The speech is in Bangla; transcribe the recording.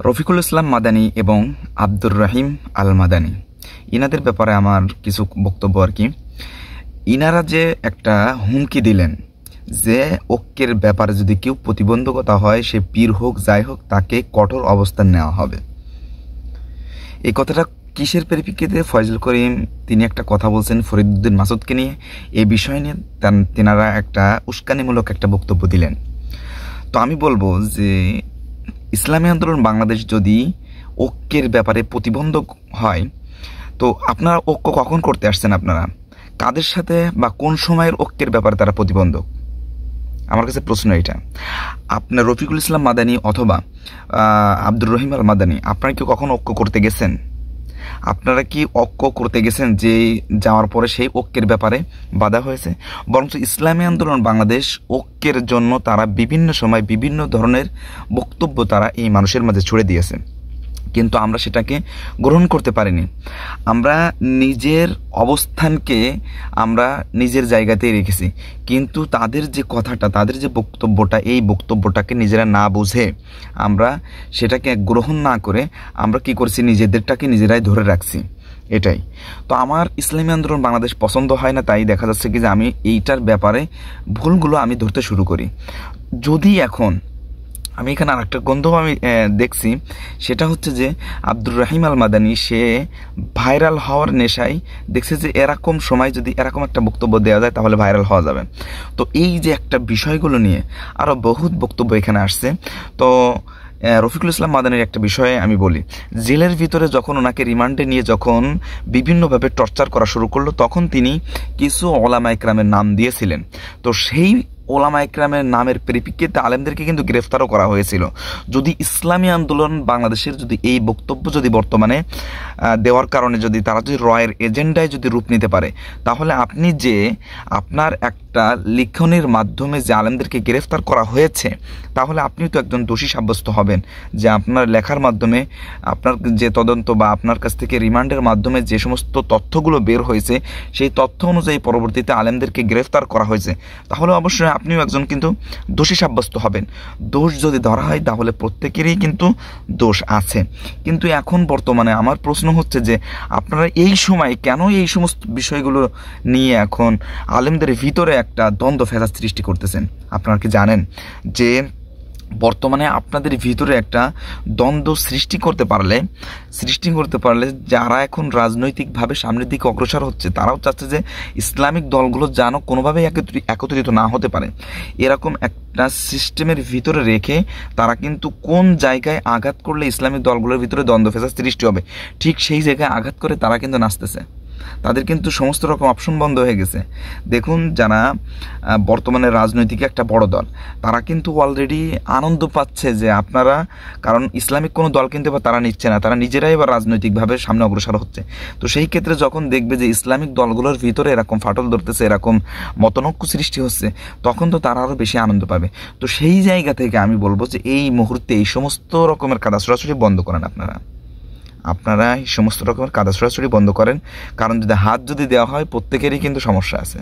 রফিকুল ইসলাম মাদানী এবং আব্দুর রহিম আল মাদানী, ইনাদের ব্যাপারে আমার কিছু বক্তব্য আর কি। ইনারা যে একটা হুমকি দিলেন যে ঐক্যের ব্যাপারে যদি কেউ প্রতিবন্ধকতা হয়, সে পীর হোক যাই হোক, তাকে কঠোর অবস্থান নেওয়া হবে। এই কথাটা কিসের পরিপ্রেক্ষিতে? ফয়জুল করিম তিনি একটা কথা বলছেন ফরিদউদ্দিন মাসুদকে নিয়ে। এই বিষয় নিয়ে তেনারা একটা উস্কানিমূলক একটা বক্তব্য দিলেন। তো আমি বলবো যে ইসলামী আন্দোলন বাংলাদেশ যদি ঐক্যের ব্যাপারে প্রতিবন্ধক হয়, তো আপনারা ঐক্য কখন করতে আসছেন? আপনারা কাদের সাথে বা কোন সময়ের ঐক্যের ব্যাপারে তারা প্রতিবন্ধক? আমার কাছে প্রশ্ন এটা। আপনার রফিকুল ইসলাম মাদানী অথবা আব্দুর রহিম আল মাদানী, আপনারা কি কখন ঐক্য করতে গেছেন? আপনারা কি ঐক্য করতে গেছেন যে যাওয়ার পরে সেই ঐক্যের ব্যাপারে বাধা হয়েছে? বরঞ্চ ইসলামী আন্দোলন বাংলাদেশ ঐক্যের জন্য তারা বিভিন্ন সময় বিভিন্ন ধরনের বক্তব্য তারা এই মানুষের মাঝে ছড়ে দিয়েছে, কিন্তু আমরা সেটাকে গ্রহণ করতে পারিনি। আমরা নিজের অবস্থানকে আমরা নিজের জায়গাতেই রেখেছি, কিন্তু তাদের যে কথাটা, তাদের যে বক্তব্যটা, এই বক্তব্যটাকে নিজেরা না বুঝে আমরা সেটাকে গ্রহণ না করে আমরা কি করছি, নিজেদেরটাকে নিজেরাই ধরে রাখছি। এটাই তো আমার ইসলামী আন্দোলন বাংলাদেশ পছন্দ হয় না। তাই দেখা যাচ্ছে কি যে আমি এইটার ব্যাপারে ভুলগুলো আমি ধরতে শুরু করি। যদি এখন আমি এখানে আর একটা গন্ধ আমি দেখছি, সেটা হচ্ছে যে আব্দুর রহিম আল মাদানী সে ভাইরাল হওয়ার নেশায় দেখছে যে এরকম সময় যদি এরকম একটা বক্তব্য দেওয়া যায় তাহলে ভাইরাল হওয়া যাবে। তো এই যে একটা বিষয়গুলো নিয়ে আরও বহুত বক্তব্য এখানে আসছে। তো রফিকুল ইসলাম মাদানীর একটা বিষয়ে আমি বলি, জেলের ভিতরে যখন ওনাকে রিমান্ডে নিয়ে যখন বিভিন্নভাবে টর্চার করা শুরু করলো, তখন তিনি কিছু ওলামা ইকরামের নাম দিয়েছিলেন। তো সেই ওলামা ইকরামের নামের পরিপ্রেক্ষিতে আলেমদেরকে কিন্তু গ্রেফতারও করা হয়েছিল। যদি ইসলামী আন্দোলন বাংলাদেশের যদি এই বক্তব্য যদি বর্তমানে দেওয়ার কারণে যদি তারা যদি রয়ের এজেন্ডায় যদি রূপ নিতে পারে, তাহলে আপনি যে আপনার একটা লিখনের মাধ্যমে যে আলেমদেরকে গ্রেফতার করা হয়েছে, তাহলে আপনিও তো একজন দোষী সাব্যস্ত হবেন। যে আপনার লেখার মাধ্যমে আপনার যে তদন্ত বা আপনার কাছ থেকে রিমান্ডের মাধ্যমে যে সমস্ত তথ্যগুলো বের হয়েছে, সেই তথ্য অনুযায়ী পরবর্তীতে আলেমদেরকে গ্রেফতার করা হয়েছে, তাহলে অবশ্যই আপনিও একজন কিন্তু দোষী সাব্যস্ত হবেন। দোষ যদি ধরা হয় তাহলে প্রত্যেকেরই কিন্তু দোষ আছে। কিন্তু এখন বর্তমানে আমার প্রশ্ন হচ্ছে যে আপনারা এই সময় কেন এই সমস্ত বিষয়গুলো নিয়ে এখন আলেমদের ভিতরে একটা দ্বন্দ্ব ফেসাদ সৃষ্টি করতেছেন? আপনারা কি জানেন যে বর্তমানে আপনাদের ভিতরে একটা দ্বন্দ্ব সৃষ্টি করতে পারলে যারা এখন রাজনৈতিকভাবে সামনের দিকে অগ্রসর হচ্ছে, তারাও চাচ্ছে যে ইসলামিক দলগুলো যেন কোনোভাবেই একত্রিত না হতে পারে। এরকম একটা সিস্টেমের ভিতরে রেখে তারা কিন্তু কোন জায়গায় আঘাত করলে ইসলামিক দলগুলোর ভিতরে দ্বন্দ্ব ফেসাদ সৃষ্টি হবে, ঠিক সেই জায়গায় আঘাত করে তারা কিন্তু নাচতেছে। তাদের কিন্তু সমস্ত রকম অপশন বন্ধ হয়ে গেছে। দেখুন, যারা বর্তমানে রাজনৈতিক একটা বড় দল, তারা কিন্তু অলরেডি আনন্দ পাচ্ছে যে আপনারা, কারণ ইসলামিক কোনো দল কিন্তু এবার তারা নিচ্ছে না, তারা নিজেরাই এবার রাজনৈতিকভাবে সামনে অগ্রসর হচ্ছে। তো সেই ক্ষেত্রে যখন দেখবে যে ইসলামিক দলগুলোর ভিতরে এরকম ফাটল ধরতেছে, এরকম মতনৈক্য সৃষ্টি হচ্ছে, তখন তো তারা আরও বেশি আনন্দ পাবে। তো সেই জায়গা থেকে আমি বলবো যে এই মুহূর্তে এই সমস্ত রকমের কাদা ছোড়াছুড়ি বন্ধ করেন। আপনারা এই সমস্ত রকমের কাদা ছোড়াছুড়ি বন্ধ করেন, কারণ যদি হাত যদি দেওয়া হয় প্রত্যেকেরই কিন্তু সমস্যা আছে।